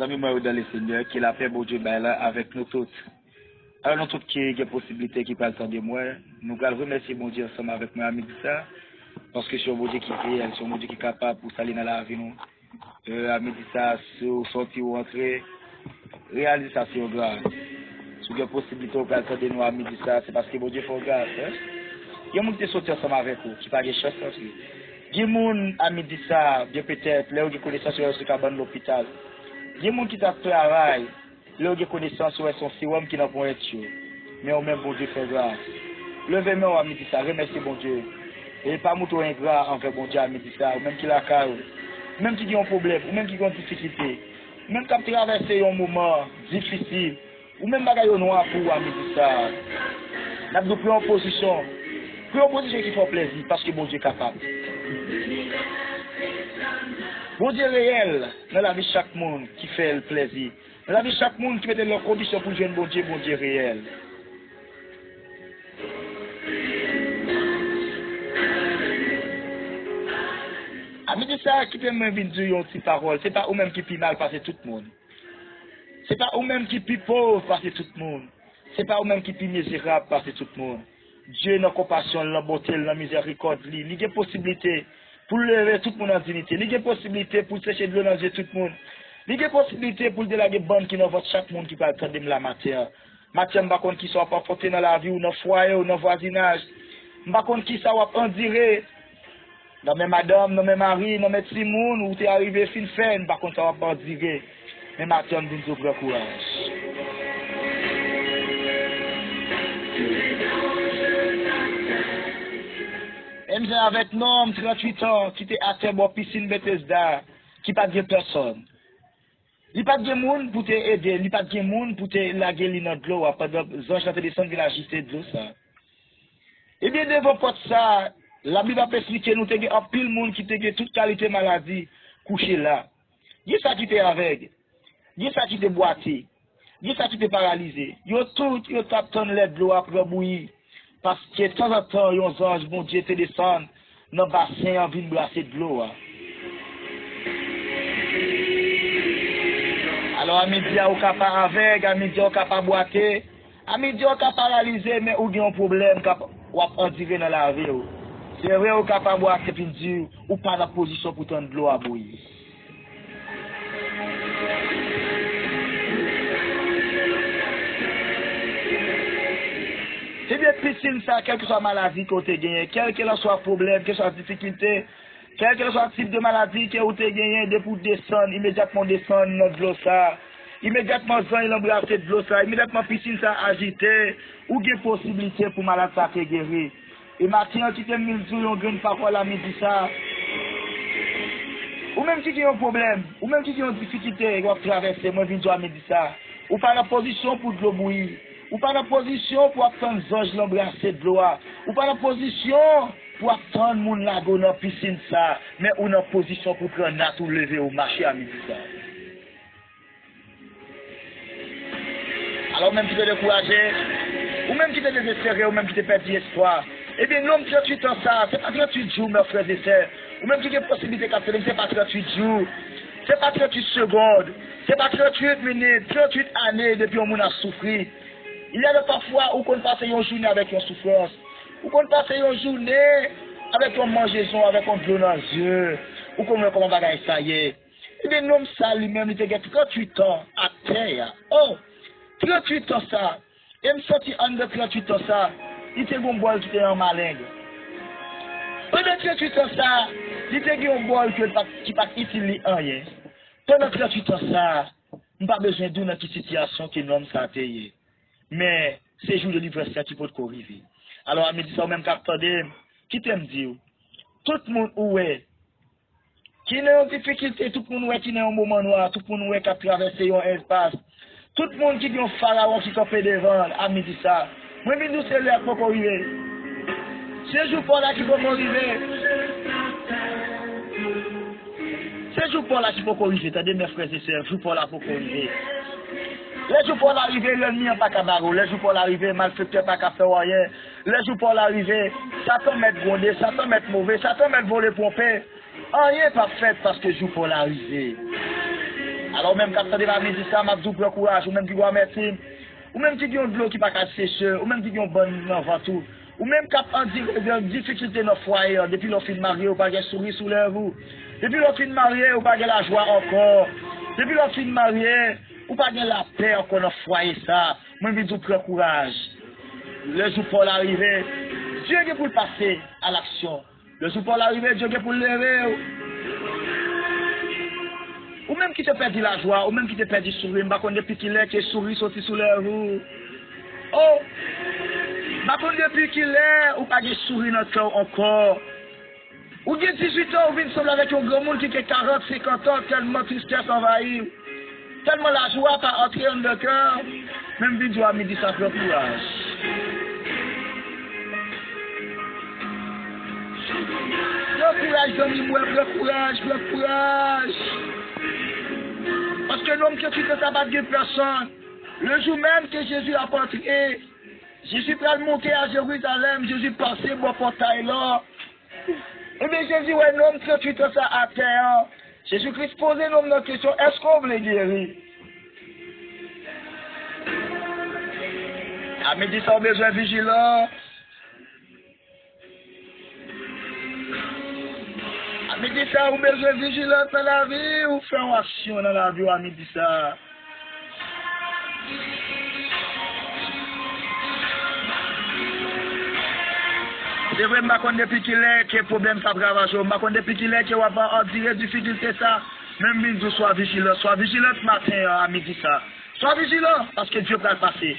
Amis moi dans le Seigneur qui l'a fait bon Dieu là avec nous tous. Alors nous tous qui a possibilité qui parle de moi, nous allons remercier bon Dieu ensemble avec moi à midi ça parce que c'est un bon Dieu qui est réel, c'est un bon Dieu qui est capable pour salir dans la vie nous. À midi ça sortir ou entrer réalisation grâce. Si vous avez possibilité de parler de nous à midi ça, c'est parce que bon Dieu fait grâce. Il y a des gens qui sont ensemble avec vous qui pas de chance aussi. Il y a des gens à midi ça, bien peut-être là où ils connaissent sur le cabane de l'hôpital. Il y a des gens qui travaillent, là où ils connaissent sur son sérum qui n'a pas été. Mais au même bon Dieu fait grâce. Levez-moi à midi ça, remerciez bon Dieu. Et pas mouton ingrat envers bon Dieu à midi ça, ou même qui la carre, même qui a un problème, ou même qui a une difficulté, même qui a traversé un moment difficile, ou même bagaille noir pour à midi ça. Nous avons pris en position qui fait plaisir, parce que bon Dieu est capable. Bon Dieu réel, dans la vie de chaque monde qui fait le plaisir. Dans la vie de chaque monde qui met leurs conditions pour jouer bon Dieu réel. À midi ça, qui peut même dire une petite parole, c'est pas eux-mêmes qui pis mal passer tout le monde. C'est pas eux-mêmes qui pis pauvre passer tout le monde. C'est pas eux-mêmes qui pis misérable passer tout le monde. Dieu n'a compassion, la beauté, la miséricorde, il y a possibilité pour lever tout le monde en dignité. Il y a possibilité pour sécher de l'eau dans tout le monde. Il y a possibilité pour délaguer bande qui n'a pas chaque monde qui va attendre la matière. Matière, par contre, qui soit pas portée dans la vie ou dans le foyer ou dans le voisinage. Par contre, qui ça va en dire. Dans mes madame, dans mes maris, dans mes petits moun, où tu es arrivé fin, par contre, ça va pas en dire. Mais matière, me dit de prendre courage. MZ avec un homme 38 ans qui était à terre dans piscine Bethesda, qui n'a pas de personne. Il n'y a pas de monde pour t'aider, il n'y a pas de monde pour te laguer dans de l'eau, pendant que les anges descendent de ajuster de l'eau. Eh bien, devant ça, la Bible a expliqué nous qu'il y a un pile monde qui a toute qualité maladie couché là. Il y a ça qui est avec, il y a ça qui est boité, il y a ça qui est paralysé. Il y a tout, il y a tapé de l'eau après bouillir. Parce que de temps en temps, les anges, bon Dieu, te descendent dans le bassin en ville brasser de l'eau. Alors, à midi, on est capable avec, à midi, on est capable boiter, à midi, on est capable paralyser, mais on a un problème, on va en tirer dans la vie. C'est vrai, on est capable boiter, puis dire, ou pas dans la position pour tendre de l'eau à bouillir. C'est bien piscine ça, quelle que soit maladie que tu as gagné, quel que soit problème, quelle que soit difficulté, quel que soit type de maladie que tu as gagné, dès pour descendre, immédiatement descendre dans de l'eau ça, immédiatement il embrasse de l'eau ça, immédiatement piscine ça agité, ou il y a possibilité pour malade ça te guérir. Et maintenant, tu t'es mis sur une grande parole à midi ça, ou même si tu as un problème, ou même si tu as une difficulté, tu vas traverser, moi je viens à midi ça, ou pas la position pour de l'eau bouillir. Ou pas dans position pour attendre les anges l'embrasser de l'eau. Ou pas dans position pour attendre mon lago dans la piscine ça. Mais ou dans position pour prendre nat ou lever ou marcher à midi ça. Alors même qui te découragé, ou même qui te désespéré, ou même qui te perdu espoir. Eh bien l'homme 38 ans ça, c'est pas 38 jours mes frères et sœurs. Ou même qui a possibilité de capter, c'est pas 38 jours. C'est pas 38 secondes. C'est pas 38 minutes, 38 années depuis qu'on a souffert. Il y a parfois où on passe une journée avec une souffrance, où on passe une journée avec une mangeaison, avec un bleu dans les yeux, ou comment on va gagner ça y est. Et bien l'homme ça lui-même, il a 38 ans à terre. Oh, 38 ans ça. Et me sorti en de 38 ans ça, il était un bol qui était en malingue. Pendant 38 ans ça, il était un bol qui n'est pas utilisé rien. Pendant 38 ans ça, il n'a pas besoin d'une situation que l'homme ça a payé. Mais ces jours de livraison qui peuvent arriver. Alors, à midi, ça même qu'attendez, qui t'aime dire, tout le monde où est, qui n'a une difficulté, tout le monde où est, qui n'a un moment noir, tout le monde où est qui a traversé un espace, tout le monde qui a un pharaon qui fait devant, à midi ça. Moi, je dis, c'est là pour arriver. Ces jours pour là qui vont arriver. Ces jours pour là qui vont arriver, t'as des mes frères et sœurs, jours pour là pour arriver. Les jours pour l'arrivée, l'ennemi n'a pas qu'à barreau. Les jours pour l'arrivée, malfaiteur pas qu'à faire rien. Les jours pour l'arrivée, Satan met grondé, Satan met mauvais, Satan met voler pompé. Rien pas fait parce que jour pour l'arrivée. Alors même quand ça va midi ça, m'a dit prends courage, ou même qui doit mettre, ou même qui ont de l'eau qui pas qu'à sécher, ou même qui ont bonne enfant tout. Ou même quand on dit difficulté dans le foyer, depuis l'on fin de marier, ou pas de souris sous l'air vous. Depuis l'on fin de marier, ou pas de la joie encore. Depuis l'on fin de marier, ou pas de la paix encore dans le foyer ça. Moi je dis prends courage. Le jour pour l'arrivée, Dieu est pour le passer à l'action. Le jour pour l'arrivée, Dieu est pour le lever. Ou même qui te perdit la joie, ou même qui te perdit le sourire, bah, depuis qu'il est, que souris sorti sous l'air. Oh! Bah, depuis qu'il est, ou pas de sourire dans le cœur encore. Ou bien 18 ans, ou bien ensemble avec un grand monde qui a 40, 50 ans, tellement tristesse envahit. Tellement la joie pas entrer dans le cœur. Même vidéo à midi, ça prend courage. Prends courage, donnez-moi, prends courage. Parce que l'homme qui fait ça va de personne. Le jour même que Jésus a porté, Jésus peut monter à Jérusalem, Jésus passé au portail là. Et bien Jésus, ouais, l'homme qui fait ça à terre. Jésus-Christ posait l'homme la question, est-ce qu'on veut guérir? À midi, ça a besoin de vigilance. À midi, ça a besoin de vigilance dans la vie ou faire une action dans la vie à midi, ça. C'est vrai, je depuis qu'il est, que le problème ça travaille. Je depuis qu'il est, que on va en dire difficulté ça. Même midi, sois vigilant ce matin à midi, ça. Sois vigilant, parce que Dieu va le passer.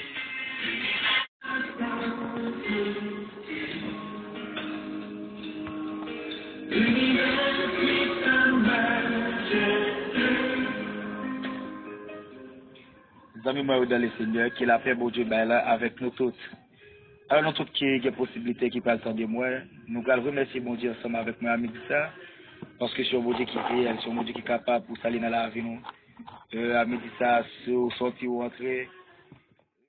Amis, moi, dans le Seigneur, qui l'a fait, bon Dieu, ben là, avec nous tous. Alors, nous tous qui ont possibilité, qui parlent de moi, nous allons remercier mon Dieu ensemble avec moi à midi ça, parce que c'est un bon Dieu qui est réel, c'est un bon Dieu qui est capable pour salir dans la vie, nous. À midi ça, sortir ou entrer.